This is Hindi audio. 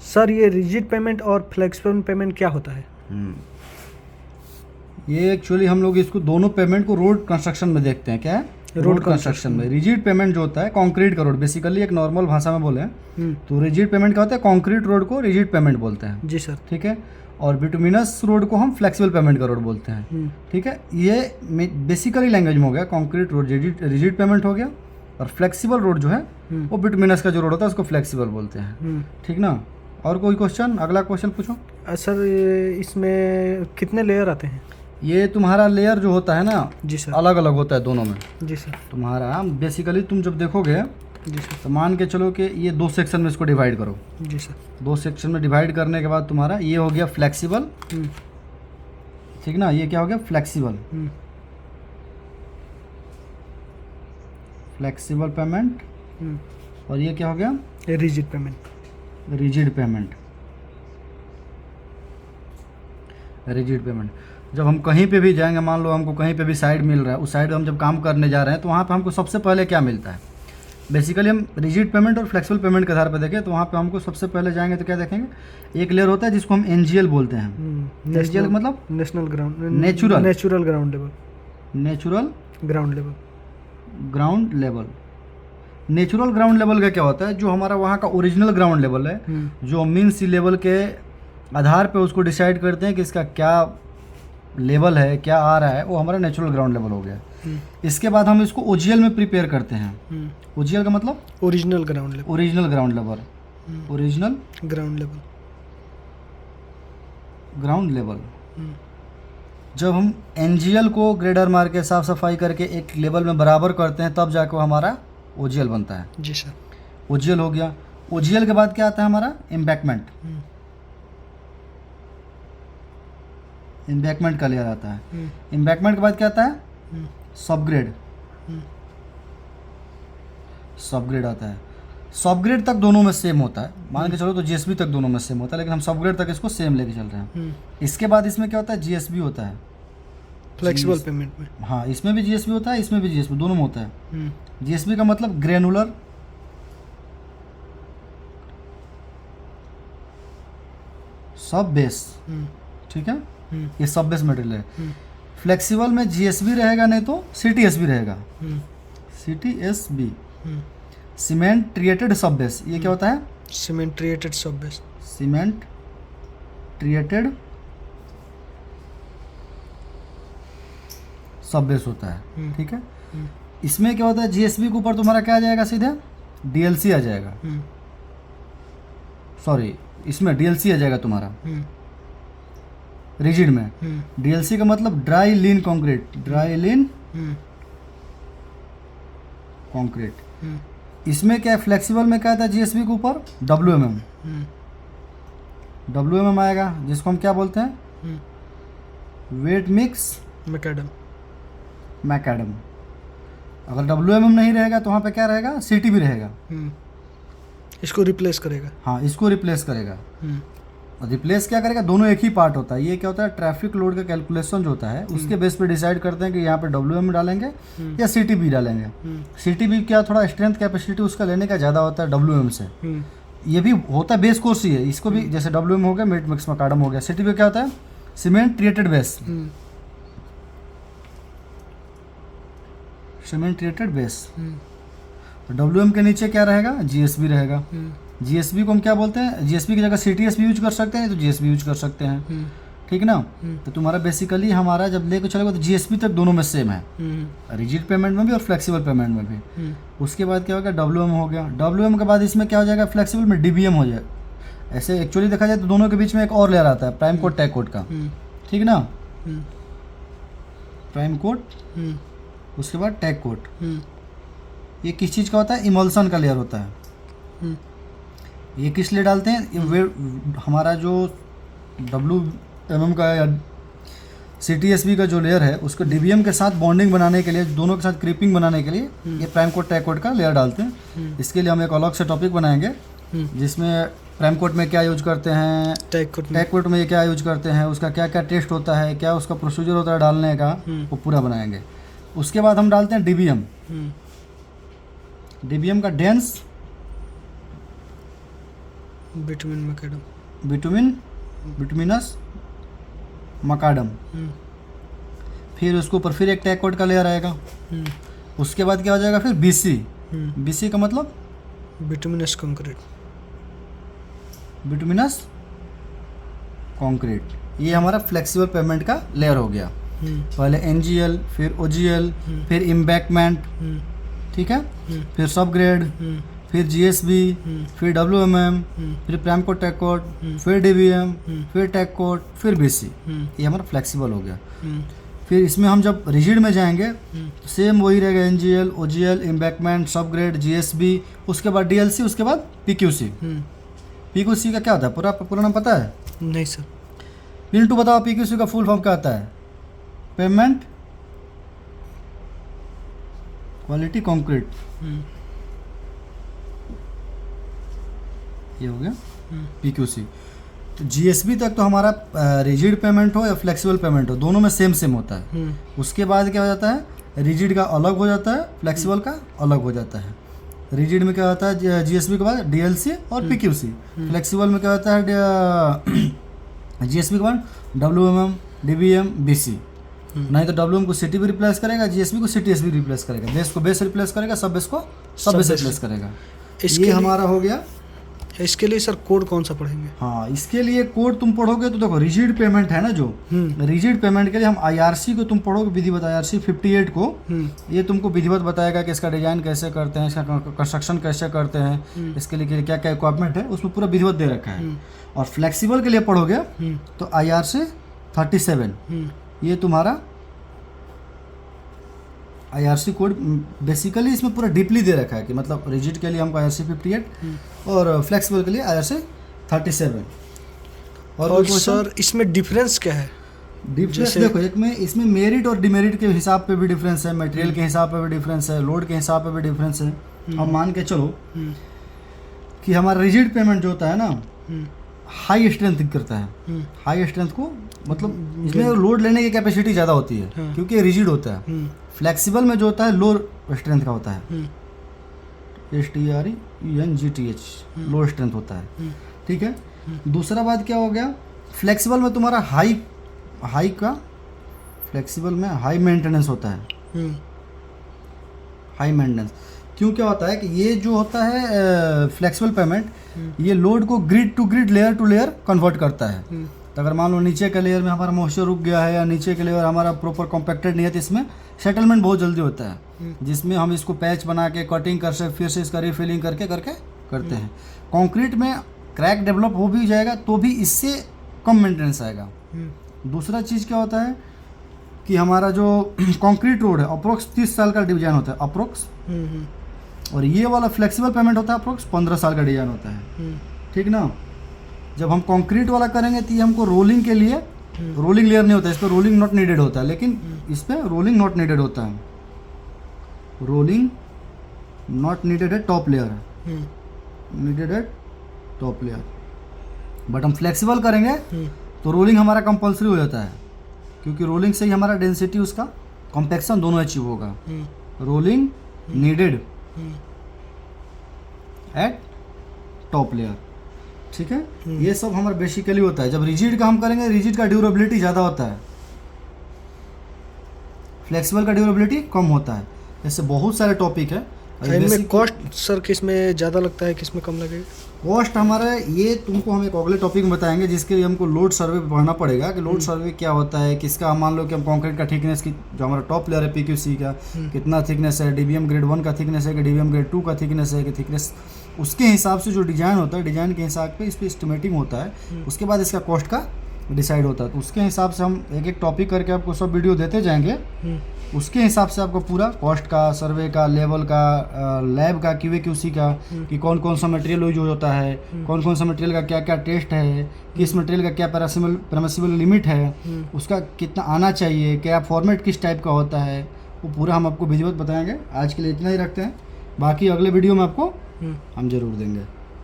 सर ये रिजिड पेमेंट और फ्लेक्सिबल पेमेंट क्या होता है? ये एक्चुअली हम लोग इसको दोनों पेमेंट को रोड कंस्ट्रक्शन में देखते हैं। क्या है? रोड कंस्ट्रक्शन में रिजिड पेमेंट जो होता है कंक्रीट का रोड, बेसिकली एक नॉर्मल भाषा में बोले तो रिजिड पेमेंट क्या होता है, कंक्रीट रोड को रिजिड पेमेंट बोलते हैं। जी सर। ठीक है। और बिटुमिनस रोड को हम फ्लेक्सिबल पेमेंट का रोड बोलते हैं। ठीक है। ये बेसिकली लैंग्वेज में हो गया, कंक्रीट रोड रिजिड पेमेंट हो गया, और फ्लेक्सिबल रोड जो है वो बिटुमिनस का जो रोड होता है उसको फ्लेक्सिबल बोलते हैं। ठीक ना। और कोई क्वेश्चन? अगला क्वेश्चन पूछो। सर इसमें कितने लेयर आते हैं? ये तुम्हारा लेयर जो होता है ना, जी सर, अलग अलग होता है दोनों में। जी सर। तुम्हारा बेसिकली तुम जब देखोगे जी सर। तो मान के चलो कि ये 2 सेक्शन में इसको डिवाइड करो। जी सर। 2 सेक्शन में डिवाइड करने के बाद तुम्हारा ये हो गया फ्लेक्सिबल। ठीक ना। ये क्या हो गया? फ्लेक्सिबल। Flexible pavement. और ये क्या हो गया? Rigid payment. Rigid payment. Rigid payment जब हम कहीं पे भी जाएंगे, मान लो हमको कहीं पे भी साइड मिल रहा है, उस साइड हम जब काम करने जा रहे हैं तो वहाँ पे हमको सबसे पहले क्या मिलता है? बेसिकली हम रिजिड पेमेंट और फ्लेक्सिबल पेमेंट के आधार पर देखें तो वहाँ पे हमको सबसे पहले जाएंगे तो क्या देखेंगे? एक लेयर होता है जिसको हम एनजीएल बोलते हैं। एनजीएल मतलब national ground, natural ground level. Natural ground level. Ground level. Natural ground level का क्या होता है? जो हमारा वहाँ का ओरिजिनल ग्राउंड लेवल है, जो मीन सी लेवल के आधार पे उसको डिसाइड करते हैं कि इसका क्या लेवल है, क्या आ रहा है, वो हमारा नेचुरल ग्राउंड लेवल हो गया। इसके बाद हम इसको ओजीएल में प्रिपेयर करते हैं। ओजीएल का मतलब original ground level. Original ground level. Original ground level. Ground level. जब हम एनजीएल को ग्रेडर मार के साफ सफाई करके एक लेवल में बराबर करते हैं तब जाके वो हमारा ओजीएल बनता है। जी सर। ओजीएल हो गया। ओजीएल के बाद क्या आता है? हमारा एम्बैकमेंट। एम्बैकमेंट का लेयर आता है। एम्बैकमेंट के बाद क्या आता है? सबग्रेड। सबग्रेड आता है। सबग्रेड तक दोनों में सेम होता है, मान के चलो तो जीएसबी तक दोनों में सेम होता है, लेकिन हम सबग्रेड तक इसको सेम लेके चल रहे हैं। इसके बाद इसमें क्या होता है? जीएसबी होता है। फ्लेक्सिबल पेमेंट में। हाँ, इसमें भी जीएसबी होता है, इसमें भी जीएसबी, दोनों में होता है। जीएसबी का मतलब ग्रेनुलर सब बेस। ठीक है। ये सब बेस मटेरियल है। फ्लेक्सिबल में जीएसबी रहेगा, नहीं तो सीटीएसबी रहेगा। सीटीएसबी सीमेंट ट्रिएटेड सब बेस। ये क्या होता है? सीमेंट ट्रिएटेड सब बेस। सीमेंट ट्रिएटेड सब बेस होता है। ठीक है। इसमें क्या होता है? जीएसबी के ऊपर तुम्हारा क्या आ जाएगा? सीधे डीएलसी आ जाएगा। सॉरी, इसमें डीएलसी आ जाएगा तुम्हारा रिजिड में। डीएलसी का मतलब ड्राई लीन कंक्रीट। ड्राई लीन कंक्रीट। इसमें क्या है? फ्लेक्सिबल में क्या आता है? जीएसबी के ऊपर डब्ल्यूएमएम। डब्ल्यूएमएम आएगा, जिसको हम क्या बोलते हैं? Wait mix McAdam. मैकडम। अगर डब्ल्यूएमएम नहीं रहेगा तो वहाँ पे क्या रहेगा? सीटीबी रहेगा। इसको रिप्लेस करेगा। हाँ, इसको रिप्लेस करेगा। रिप्लेस क्या करेगा? दोनों एक ही पार्ट होता है। ये क्या होता है? ट्रैफिक लोड का कैलकुलेशन जो होता है उसके बेस पे डिसाइड करते हैं कि यहाँ पे डब्ल्यूएम डालेंगे या सीटीबी डालेंगे। सीटीबी क्या थोड़ा स्ट्रेंथ कैपेसिटी उसका लेने का ज़्यादा होता है डब्ल्यूएम से। ये भी होता है बेस कोर्स ही है। इसको भी जैसे डब्ल्यूएम हो गया, मेट मिक्स मैकडम हो गया। सीटीबी क्या होता है? Cement treated base. Cement treated base. W M के नीचे क्या रहेगा? जीएसबी रहेगा। जीएसबी को हम क्या बोलते हैं? जीएसबी की जगह सीटीएसबी यूज कर सकते हैं, तो जीएसबी यूज कर सकते हैं। ठीक ना। तो तुम्हारा बेसिकली हमारा जब लेकर चलेगा तो जीएसबी तक दोनों में सेम है, रिजिड पेमेंट में भी और फ्लेक्सिबल पेमेंट में भी। उसके बाद क्या हो गया? डब्ल्यूएम हो गया। डब्ल्यूएम के बाद इसमें क्या हो जाएगा? फ्लेक्सिबल में डीबीएम हो जाएगा। ऐसे एक्चुअली देखा जाए तो दोनों के बीच में एक और लेयर आता है, प्राइम कोट टैग कोट का। ठीक ना। प्राइम कोट, उसके बाद टैग कोट। ये किस चीज़ का होता है? इमल्सन का लेयर होता है। ये किस लिए डालते हैं? हमारा जो डब्ल्यूएमएम का या सीटीएसबी का जो लेयर है उसको डीबीएम के साथ बॉन्डिंग बनाने के लिए, दोनों के साथ क्रीपिंग बनाने के लिए ये प्राइम कोट टैग कोट का लेयर डालते हैं। इसके लिए हम एक अलग से टॉपिक बनाएंगे जिसमें प्राइम कोट में क्या यूज करते हैं, टैग कोट में ये क्या यूज करते हैं, उसका क्या क्या टेस्ट होता है, क्या उसका प्रोसीजर होता है डालने का, वो पूरा बनाएंगे। उसके बाद हम डालते हैं डीबीएम। डीबीएम का डेंस बिटवीन मैकेडम। बिटुमिनस मकाडम। फिर उसके ऊपर फिर एक टैग कोट का लेयर आएगा। उसके बाद क्या हो जाएगा फिर बीसी। बीसी का मतलब बिटुमिनस कंक्रीट। Bituminous concrete. ये हमारा फ्लेक्सिबल पेमेंट का लेयर हो गया। पहले एनजीएल, फिर ओजीएल, फिर इम्बैकमेंट, ठीक है, फिर सब ग्रेड, फिर जीएसबी, फिर डब्ल्यूएमएम, फिर प्राइम कोड टैग कोड, फिर डीबीएम, फिर टैग कोड, फिर बीसी। ये हमारा फ्लेक्सिबल हो गया। फिर इसमें हम जब रिजिड में जाएंगे तो सेम वही रहेगा, एनजीएल, ओजीएल, इम्बैकमेंट, सब ग्रेड, जीएसबी, उसके बाद डीएलसी, उसके बाद पीक्यूसी। पीक्यूसी का क्या होता है पूरा नाम पता है? नहीं सर। पिंटू बताओ पीक्यूसी का फुल फॉर्म क्या होता है? Payment quality concrete. ये हो गया पीक्यूसी। तो जीएसबी तक तो हमारा रिजिड पेमेंट हो या फ्लेक्सिबल पेमेंट हो, दोनों में सेम होता है। उसके बाद क्या हो जाता है, रिजिड का अलग हो जाता है, फ्लेक्सिबल का अलग हो जाता है। रिजिड में क्या होता है जीएसबी के बाद डीएलसी और पीक्यूसी। फ्लेक्सिबल में क्या होता है जीएसबी के बाद डब्ल्यूएमएम, डीबीएम, बीसी। नहीं तो डब्ल्यूएम को सिटी भी रिप्लेस करेगा, जीएसबी को सीटीएस भी रिप्लेस करेगा, बेस को बेस रिप्लेस करेगा, सब बेस को सब बेस रिप्लेस करेगा। ये हमारा हो गया। इसके लिए सर कोड कौन सा पढ़ेंगे? हाँ, इसके लिए कोड तुम पढ़ोगे तो देखो रिजिड पेमेंट है ना, जो रिजिड पेमेंट के लिए हम आईआरसी को तुम पढ़ोगे, विधिवत आईआरसी 58 को। ये तुमको विधिवत बताएगा कि इसका डिजाइन कैसे करते हैं, इसका कंस्ट्रक्शन कैसे करते हैं, इसके लिए क्या क्या इक्विपमेंट है, उसमें पूरा विधिवत दे रखा है। और फ्लेक्सिबल के लिए पढ़ोगे तो आईआरसी 37, ये तुम्हारा आईआरसी कोड बेसिकली इसमें पूरा डीपली दे रखा है कि मतलब रिजिड के लिए हमको आईआरसी 58 और फ्लेक्सिबल के लिए आईआरसी 37। और सर इसमें डिफरेंस क्या है? डिफरेंस देखो, एक में इसमें मेरिट और डिमेरिट के हिसाब पे भी डिफरेंस है, मटेरियल के हिसाब पे भी डिफरेंस है, लोड के हिसाब पे भी डिफरेंस है। अब मान के चलो कि हमारा रिजिड पेमेंट जो होता है ना, हाई स्ट्रेंथ करता है। हाई स्ट्रेंथ को मतलब इसमें लोड लेने की कैपेसिटी ज़्यादा होती है क्योंकि रिजिड होता है। फ्लेक्सिबल में जो होता है लो स्ट्रेंथ का होता है, STRENGTH, लो स्ट्रेंथ होता है, ठीक है। दूसरा बात क्या हो गया, फ्लेक्सिबल में तुम्हारा हाई का, फ्लेक्सिबल में हाई मेंटेनेंस होता है। हाई मेंटेनेंस क्यों क्या होता है कि ये जो होता है फ्लेक्सिबल पेमेंट, ये लोड को grid to grid, layer to layer convert करता है। तो अगर मान लो नीचे के लेयर में हमारा मॉइस्चर रुक गया है या नीचे के लेयर हमारा प्रॉपर कॉम्पैक्टेड नहीं है, तो इसमें सेटलमेंट बहुत जल्दी होता है, जिसमें हम इसको पैच बना के कटिंग कर से फिर से इसका रिफिलिंग करके करते हैं। कंक्रीट में क्रैक डेवलप हो भी जाएगा तो भी इससे कम मेंटेनेंस आएगा। दूसरा चीज़ क्या होता है कि हमारा जो कंक्रीट रोड है अप्रोक्स 30 साल का डिजाइन होता है, अप्रोक्स। और ये वाला फ्लेक्सिबल पेमेंट होता है अप्रोक्स 15 साल का डिजाइन होता है, ठीक ना। जब हम कंक्रीट वाला करेंगे तो ये हमको रोलिंग के लिए रोलिंग लेयर नहीं होता है, इस पर रोलिंग नॉट नीडेड होता है, लेकिन इस पर रोलिंग नॉट नीडेड होता है। रोलिंग नॉट नीडेड है, टॉप लेयर है, नीडेड है टॉप लेयर। बट हम फ्लेक्सिबल करेंगे तो रोलिंग हमारा कंपलसरी हो जाता है, क्योंकि रोलिंग से ही हमारा डेंसिटी, उसका कॉम्पैक्शन दोनों अचीव होगा। Rolling needed eight top layer, ठीक है। ये सब हमारा बेसिकली होता है। जब रिजिड का हम करेंगे, रिजिड का ड्यूरेबिलिटी ज़्यादा होता है, फ्लेक्सिबल का ड्यूरेबिलिटी कम होता है। ऐसे बहुत सारे टॉपिक है। इनमें कॉस्ट सर किस में ज़्यादा लगता है, किस में कम लगेगा? कॉस्ट हमारा ये तुमको हम एक अगले टॉपिक में बताएंगे, जिसके लिए हमको लोड सर्वे पढ़ना पड़ेगा कि लोड सर्वे क्या होता है, किसका। मान लो कि हम कंक्रीट का थिकनेस की, जो हमारा टॉप लेयर है पीक्यूसी का, कितना थिकनेस है, डीबीएम ग्रेड 1 का थिकनेस है कि डीबीएम ग्रेड 2 का थिकनेस है कि थिकनेस, उसके हिसाब से जो डिजाइन होता है, डिजाइन के हिसाब पे इस पर एस्टिमेटिंग होता है। उसके बाद इसका कॉस्ट का डिसाइड होता है। तो उसके हिसाब से हम एक एक टॉपिक करके आपको सब वीडियो देते जाएंगे। उसके हिसाब से आपको पूरा कॉस्ट का, सर्वे का, लेवल का, लैब का, QA/QC का, कि कौन कौन सा मटेरियल यूज होता है, कौन कौन सा मटेरियल का क्या क्या टेस्ट है, किस मटेरियल का क्या परमिसिबल लिमिट है, उसका कितना आना चाहिए, क्या फॉर्मेट किस टाइप का होता है, वो पूरा हम आपको विधिवत बताएंगे। आज के लिए इतना ही रखते हैं, बाकी अगले वीडियो में आपको हम जरूर देंगे।